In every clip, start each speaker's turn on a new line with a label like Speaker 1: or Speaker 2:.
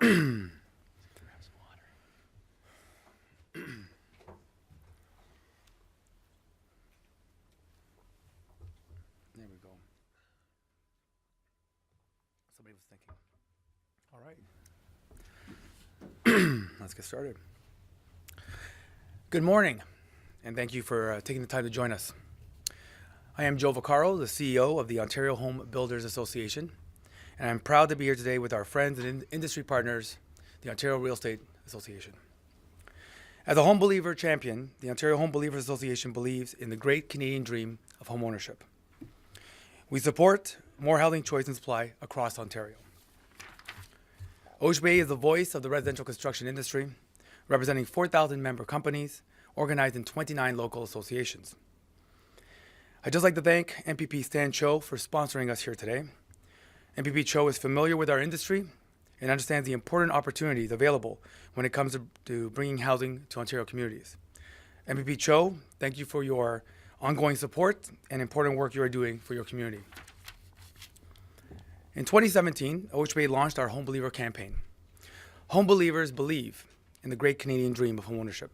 Speaker 1: There we go. Somebody was thinking. All right. Let's get started. Good morning, and thank you for taking the time to join us. I am Joe Vaccaro, the CEO of the Ontario Home Builders Association, and I'm proud to be here today with our friends and industry partners, the Ontario Real Estate Association. As a home believer champion, the Ontario Home Builders Association believes in the great Canadian dream of home ownership. We support more housing choice and supply across Ontario. OHBA is the voice of the residential construction industry, representing 4,000 member companies organized in 29 local associations. I'd just like to thank MPP Stan Cho for sponsoring us here today. MPP Cho is familiar with our industry and understands the important opportunities available when it comes to bringing housing to Ontario communities. MPP Cho, thank you for your ongoing support and important work you are doing for your community. In 2017, OHBA launched our Home Believer campaign. Home believers believe in the great Canadian dream of homeownership.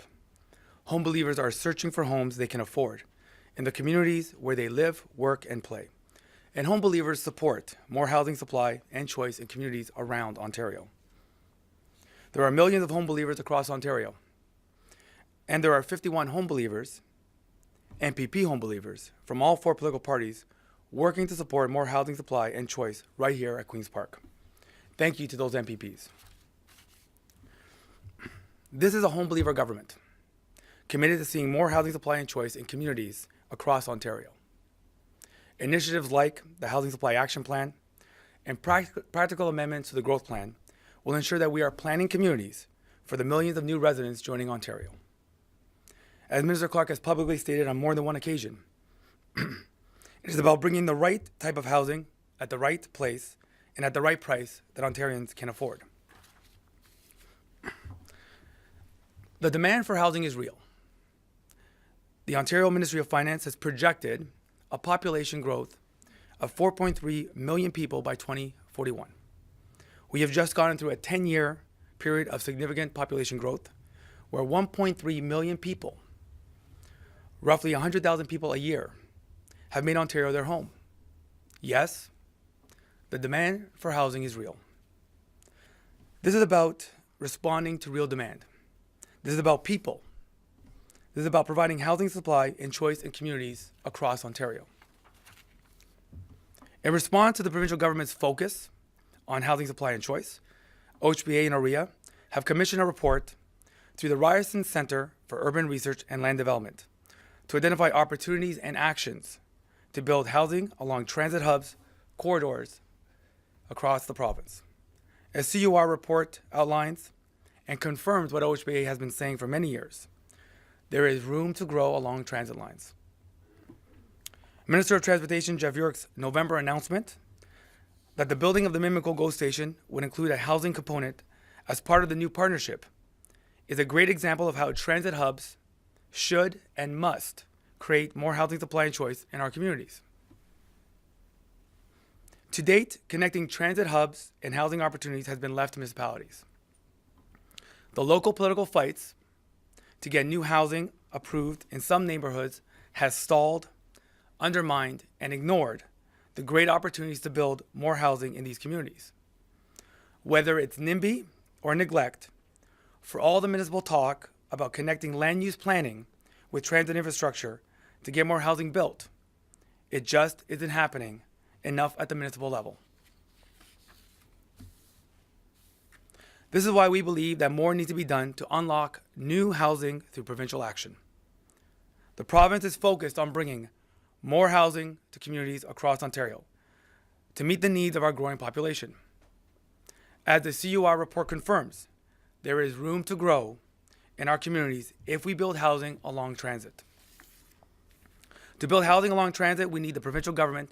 Speaker 1: Home believers are searching for homes they can afford in the communities where they live, work, and play. And home believers support more housing supply and choice in communities around Ontario. There are millions of home believers across Ontario, and there are 51 home believers, MPP home believers, from all four political parties working to support more housing supply and choice right here at Queen's Park. Thank you to those MPPs. This is a home believer government, committed to seeing more housing supply and choice in communities across Ontario. Initiatives like the Housing Supply Action Plan and practical amendments to the Growth Plan will ensure that we are planning communities for the millions of new residents joining Ontario. As Minister Clark has publicly stated on more than one occasion, it is about bringing the right type of housing at the right place and at the right price that Ontarians can afford. The demand for housing is real. The Ontario Ministry of Finance has projected a population growth of 4.3 million people by 2041. We have just gone through a 10-year period of significant population growth where 1.3 million people, roughly 100,000 people a year, have made Ontario their home. Yes, the demand for housing is real. This is about responding to real demand. This is about people. This is about providing housing supply and choice in communities across Ontario. In response to the provincial government's focus on housing supply and choice, OHBA and OREA have commissioned a report through the Ryerson Centre for Urban Research and Land Development to identify opportunities and actions to build housing along transit hubs, corridors across the province. A CUR report outlines and confirms what OHBA has been saying for many years. There is room to grow along transit lines. Minister of Transportation Jeff Yurk's November announcement that the building of the Mimico GO station would include a housing component as part of the new partnership is a great example of how transit hubs should and must create more housing supply and choice in our communities. To date, connecting transit hubs and housing opportunities has been left to municipalities. The local political fights to get new housing approved in some neighborhoods has stalled, undermined, and ignored the great opportunities to build more housing in these communities. Whether it's NIMBY or neglect, for all the municipal talk about connecting land use planning with transit infrastructure to get more housing built, it just isn't happening enough at the municipal level. This is why we believe that more needs to be done to unlock new housing through provincial action. The province is focused on bringing more housing to communities across Ontario to meet the needs of our growing population. As the CUR report confirms, there is room to grow in our communities if we build housing along transit. To build housing along transit, we need the provincial government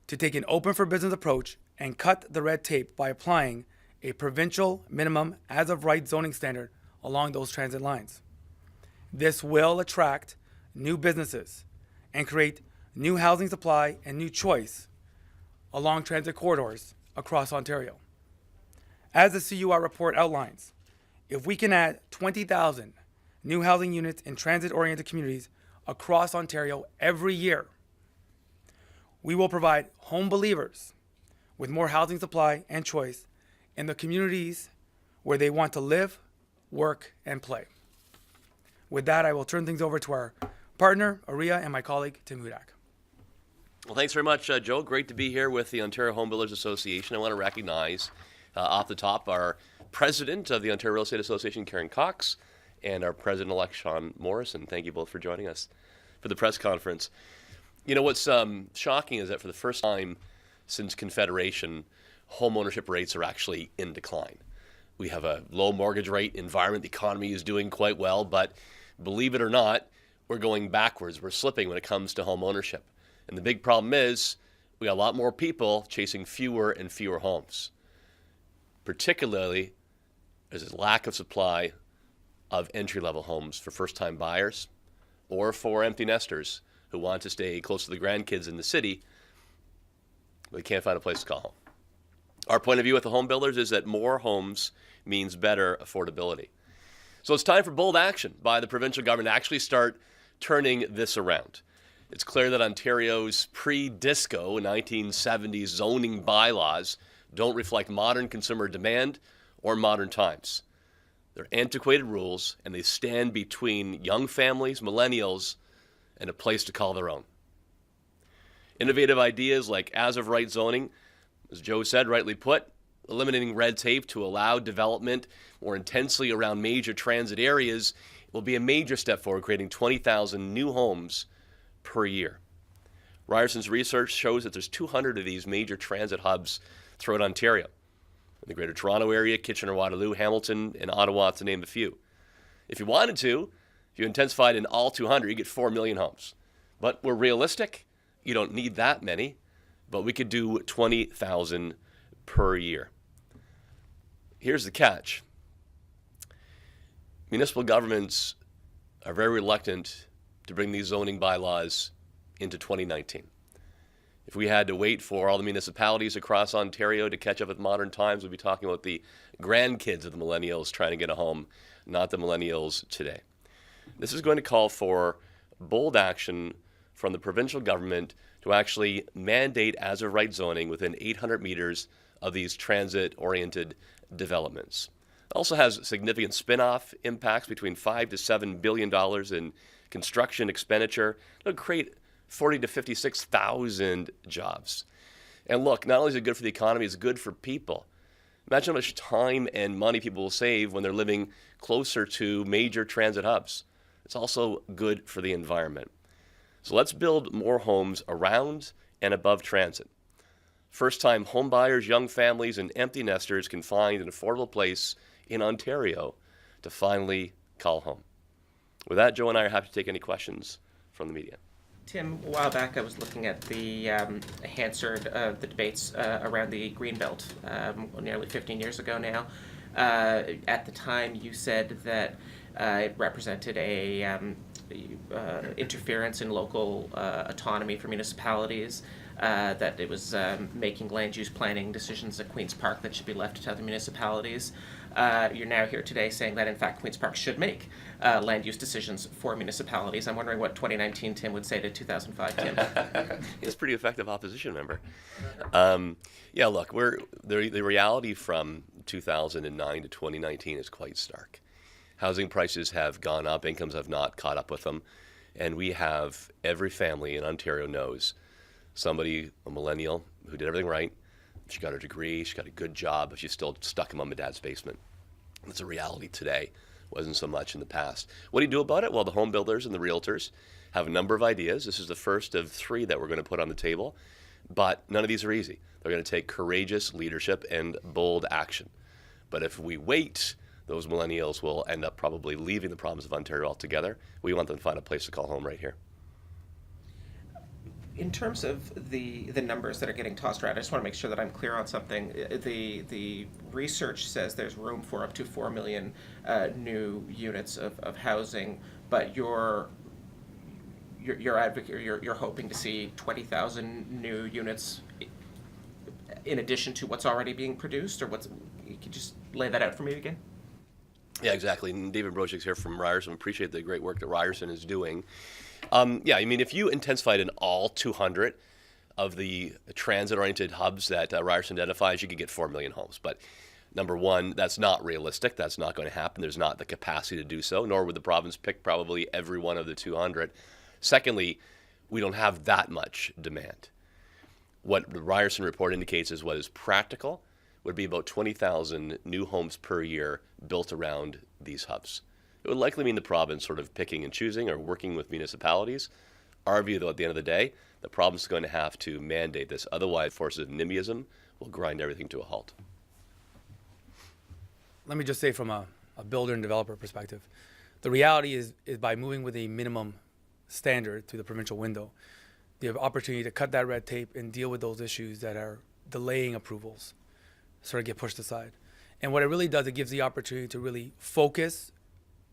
Speaker 1: to take an open for business approach and cut the red tape by applying a provincial minimum as of right zoning standard along those transit lines. This will attract new businesses and create new housing supply and new choice along transit corridors across Ontario. As the CUR report outlines, if we can add 20,000 new housing units in transit-oriented communities across Ontario every year, we will provide home believers with more housing supply and choice in the communities where they want to live, work, and play. With that, I will turn things over to our partner, Aria, and my colleague, Tim Hudak.
Speaker 2: Well, thanks very much, Joe. Great to be here with the Ontario Home Builders Association. I want to recognize off the top our president of the Ontario Real Estate Association, Karen Cox, and our president-elect, Sean Morrison. Thank you both for joining us for the press conference. You know, what's shocking is that for the first time since Confederation, home ownership rates are actually in decline. We have a low mortgage rate environment. The economy is doing quite well, but believe it or not, we're going backwards. We're slipping when it comes to home ownership. And the big problem is we got a lot more people chasing fewer and fewer homes. Particularly, there's a lack of supply of entry-level homes for first-time buyers or for empty nesters who want to stay close to the grandkids in the city, but they can't find a place to call home. Our point of view at the home builders is that more homes means better affordability. So it's time for bold action by the provincial government to actually start turning this around. It's clear that Ontario's pre-disco 1970s zoning bylaws don't reflect modern consumer demand or modern times. They're antiquated rules, and they stand between young families, millennials, and a place to call their own. Innovative ideas like as-of-right zoning, as Joe said, rightly put, eliminating red tape to allow development more intensely around major transit areas will be a major step forward, creating 20,000 new homes per year. Ryerson's research shows that there's 200 of these major transit hubs throughout Ontario. In the Greater Toronto Area, Kitchener-Waterloo, Hamilton, and Ottawa, to name a few. If you wanted to, if you intensified in all 200, you get 4 million homes. But we're realistic. You don't need that many, but we could do 20,000 per year. Here's the catch. Municipal governments are very reluctant to bring these zoning bylaws into 2019. If we had to wait for all the municipalities across Ontario to catch up with modern times, we'd be talking about the grandkids of the millennials trying to get a home, not the millennials today. This is going to call for bold action from the provincial government to actually mandate as-of-right zoning within 800 meters of these transit-oriented developments. It also has significant spin-off impacts between $5 to $7 billion in construction expenditure. It'll create 40 to 56,000 jobs. And look, not only is it good for the economy, it's good for people. Imagine how much time and money people will save when they're living closer to major transit hubs. It's also good for the environment. So let's build more homes around and above transit. First-time homebuyers, young families, and empty nesters can find an affordable place in Ontario to finally call home. With that, Joe and I are happy to take any questions from the media.
Speaker 3: Tim, a while back I was looking at the Hansard, the debates around the Greenbelt nearly 15 years ago now. At the time you said that it represented a interference in local autonomy for municipalities, that it was making land use planning decisions at Queen's Park that should be left to other municipalities. You're now here today saying that, in fact, Queen's Park should make land use decisions for municipalities. I'm wondering what 2019 Tim would say to 2005 Tim.
Speaker 2: He's a pretty effective opposition member. Yeah, look, the reality from 2009 to 2019 is quite stark. Housing prices have gone up, incomes have not caught up with them, and we have, every family in Ontario knows somebody, a millennial, who did everything right. She got her degree, she got a good job, but she's still stuck in mom and dad's basement. That's a reality today. Wasn't so much in the past. What do you do about it? Well, the home builders and the realtors have a number of ideas. This is the first of 3 that we're going to put on the table, but none of these are easy. They're going to take courageous leadership and bold action. But if we wait, those millennials will end up probably leaving the province of Ontario altogether. We want them to find a place to call home right here.
Speaker 3: In terms of the numbers that are getting tossed around, I just want to make sure that I'm clear on something. The research says there's room for up to 4 million new units of housing, but you're hoping to see 20,000 new units in addition to what's already being produced, or you just lay that out for me again?
Speaker 2: Yeah, exactly. And David Brozic's here from Ryerson. Appreciate the great work that Ryerson is doing. Yeah, I mean, if you intensified in all 200 of the transit-oriented hubs that Ryerson identifies, you could get 4 million homes. But number one, that's not realistic. That's not going to happen. There's not the capacity to do so, nor would the province pick probably every one of the 200. Secondly, we don't have that much demand. What the Ryerson report indicates is what is practical would be about 20,000 new homes per year built around these hubs. It would likely mean the province sort of picking and choosing or working with municipalities. Our view, though, at the end of the day, the province is going to have to mandate this. Otherwise, forces of NIMBYism will grind everything to a halt.
Speaker 1: Let me just say from a builder and developer perspective, the reality is by moving with a minimum standard through the provincial window, you have opportunity to cut that red tape and deal with those issues that are delaying approvals, sort of get pushed aside. And what it really does, it gives the opportunity to really focus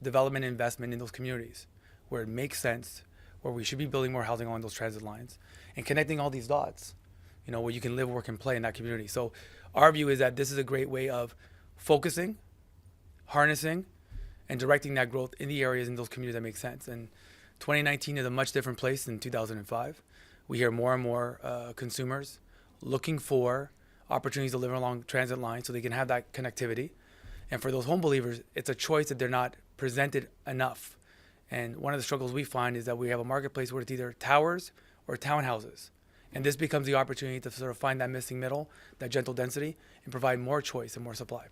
Speaker 1: development and investment in those communities where it makes sense, where we should be building more housing along those transit lines and connecting all these dots, where you can live, work, and play in that community. So our view is that this is a great way of focusing, harnessing, and directing that growth in the areas in those communities that make sense. And 2019 is a much different place than 2005. We hear more and more consumers looking for opportunities to live along transit lines so they can have that connectivity. And for those home believers, it's a choice that they're not presented enough. And one of the struggles we find is that we have a marketplace where it's either towers or townhouses. And this becomes the opportunity to sort of find that missing middle, that gentle density, and provide more choice and more supply.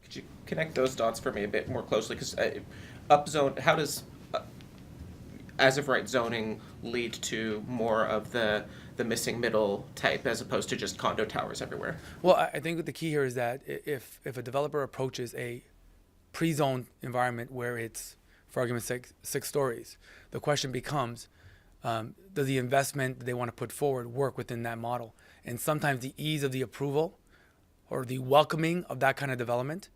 Speaker 3: Could you connect those dots for me a bit more closely? Because upzone, how does as of right zoning lead to more of the missing middle type as opposed to just condo towers everywhere?
Speaker 1: Well, I think the key here is that if a developer approaches a pre-zoned environment where it's, for argument's sake, 6 stories, the question becomes, does the investment that they want to put forward work within that model? And sometimes the ease of the approval or the welcoming of that kind of development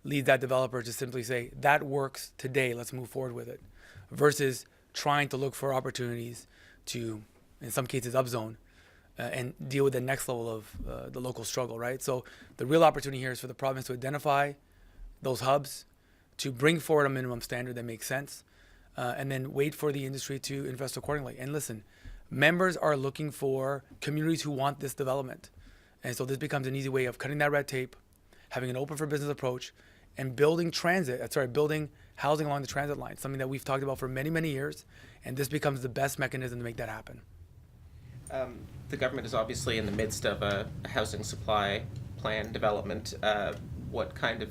Speaker 1: leads that developer to simply say, that works today, let's move forward with it, versus trying to look for opportunities to, in some cases, upzone and deal with the next level of the local struggle, right? So the real opportunity here is for the province to identify those hubs, to bring forward a minimum standard that makes sense, and then wait for the industry to invest accordingly. And listen, members are looking for communities who want this development. And so this becomes an easy way of cutting that red tape, having an open for business approach, and building housing along the transit line, something that we've talked about for many, many years. And this becomes the best mechanism to make that happen.
Speaker 3: The government is obviously in the midst of a housing supply plan development. What kind of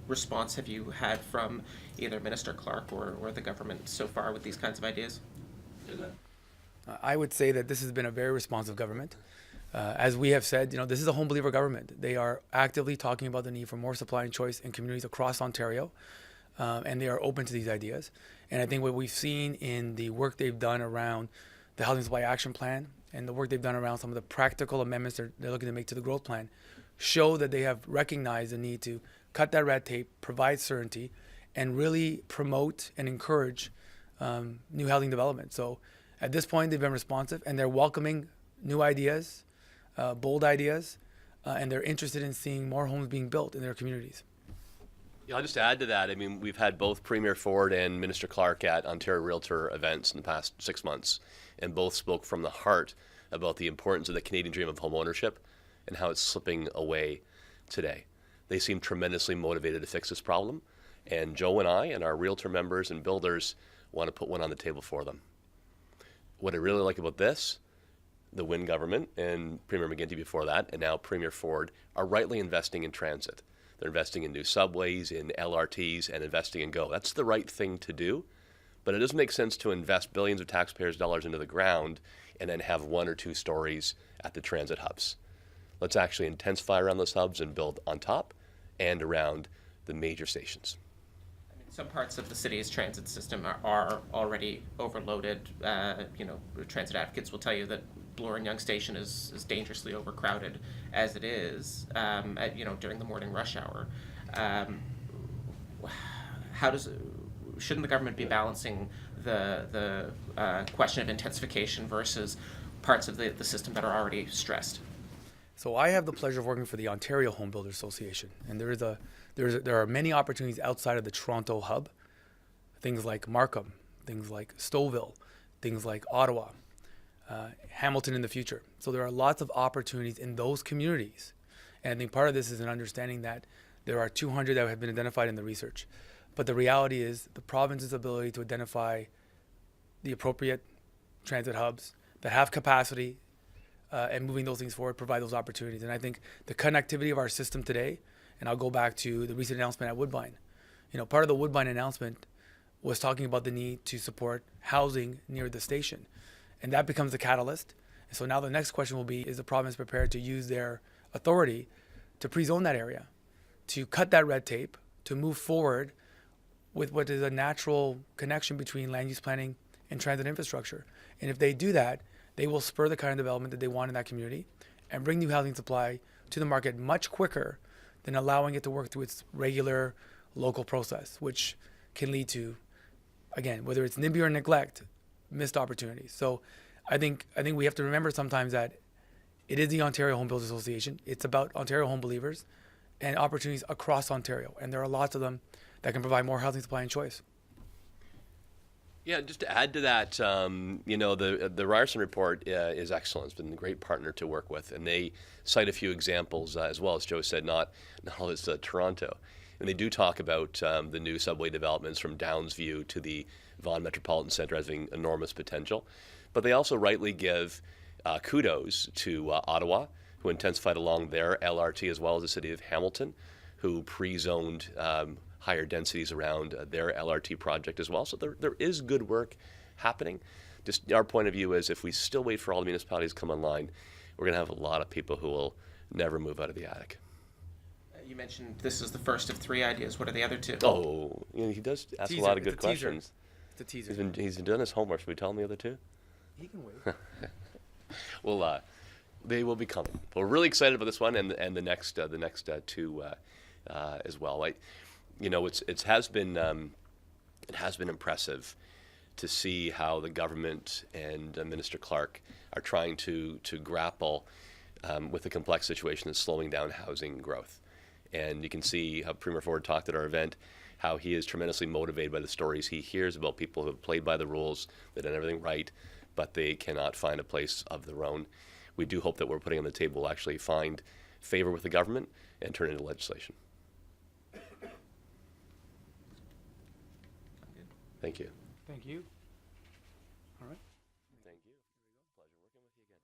Speaker 3: response have you had from either Minister Clark or the government so far with these kinds of ideas?
Speaker 1: I would say that this has been a very responsive government. As we have said, this is a home believer government. They are actively talking about the need for more supply and choice in communities across Ontario, and they are open to these ideas. And I think what we've seen in the work they've done around the Housing Supply Action Plan and the work they've done around some of the practical amendments they're looking to make to the growth plan show that they have recognized the need to cut that red tape, provide certainty, and really promote and encourage new housing development. So at this point, they've been responsive, and they're welcoming new ideas, bold ideas, and they're interested in seeing more homes being built in their communities.
Speaker 2: Yeah, I'll just add to that. I mean, we've had both Premier Ford and Minister Clark at Ontario Realtor events in the past 6 months, and both spoke from the heart about the importance of the Canadian dream of home ownership and how it's slipping away today. They seem tremendously motivated to fix this problem, and Joe and I and our Realtor members and builders want to put one on the table for them. What I really like about this, the Wynne government and Premier McGuinty before that, and now Premier Ford, are rightly investing in transit. They're investing in new subways, in LRTs, and investing in GO. That's the right thing to do, but it doesn't make sense to invest billions of taxpayers' dollars into the ground and then have 1 or 2 stories at the transit hubs. Let's actually intensify around those hubs and build on top and around the major stations.
Speaker 3: Some parts of the city's transit system are already overloaded. Transit advocates will tell you that Bloor and Yonge Station is dangerously overcrowded as it is, during the morning rush hour. Shouldn't the government be balancing the question of intensification versus parts of the system that are already stressed?
Speaker 1: So I have the pleasure of working for the Ontario Home Builders Association, and there are many opportunities outside of the Toronto hub, things like Markham, things like Stouffville, things like Ottawa, Hamilton in the future. So there are lots of opportunities in those communities, and I think part of this is an understanding that there are 200 that have been identified in the research, but the reality is the province's ability to identify the appropriate transit hubs that have capacity and moving those things forward provide those opportunities. And I think the connectivity of our system today, and I'll go back to the recent announcement at Woodbine. Part of the Woodbine announcement was talking about the need to support housing near the station, and that becomes the catalyst. And so now the next question will be, is the province prepared to use their authority to pre-zone that area, to cut that red tape, to move forward with what is a natural connection between land use planning and transit infrastructure? And if they do that, they will spur the kind of development that they want in that community and bring new housing supply to the market much quicker than allowing it to work through its regular local process, which can lead to, again, whether it's NIMBY or neglect, missed opportunities. So I think we have to remember sometimes that it is the Ontario Home Builders Association. It's about Ontario home believers and opportunities across Ontario. And there are lots of them that can provide more housing supply and choice.
Speaker 2: Yeah, just to add to that, the Ryerson report is excellent. It's been a great partner to work with, and they cite a few examples as well. As Joe said, not all is Toronto, and they do talk about the new subway developments from Downsview to the Vaughan Metropolitan Centre as having enormous potential, but they also rightly give kudos to Ottawa, who intensified along their LRT, as well as the city of Hamilton, who pre-zoned higher densities around their LRT project as well. So there is good work happening. Just our point of view is if we still wait for all the municipalities to come online, we're going to have a lot of people who will never move out of the attic.
Speaker 3: You mentioned this is the first of 3 ideas. What are the other 2?
Speaker 2: Oh, he does ask a lot of good questions.
Speaker 1: It's a teaser.
Speaker 2: He's been doing his homework. Should we tell him the other 2?
Speaker 1: He can wait.
Speaker 2: Well, they will be coming. We're really excited about this one and the next 2 as well. It has been impressive to see how the government and Minister Clark are trying to grapple with the complex situation that's slowing down housing growth. And you can see how Premier Ford talked at our event, how he is tremendously motivated by the stories he hears about people who have played by the rules, that done everything right, but they cannot find a place of their own. We do hope that what we're putting on the table will actually find favor with the government and turn into legislation. Thank you.
Speaker 1: Thank you. All right.
Speaker 2: Thank you. Pleasure working with you again.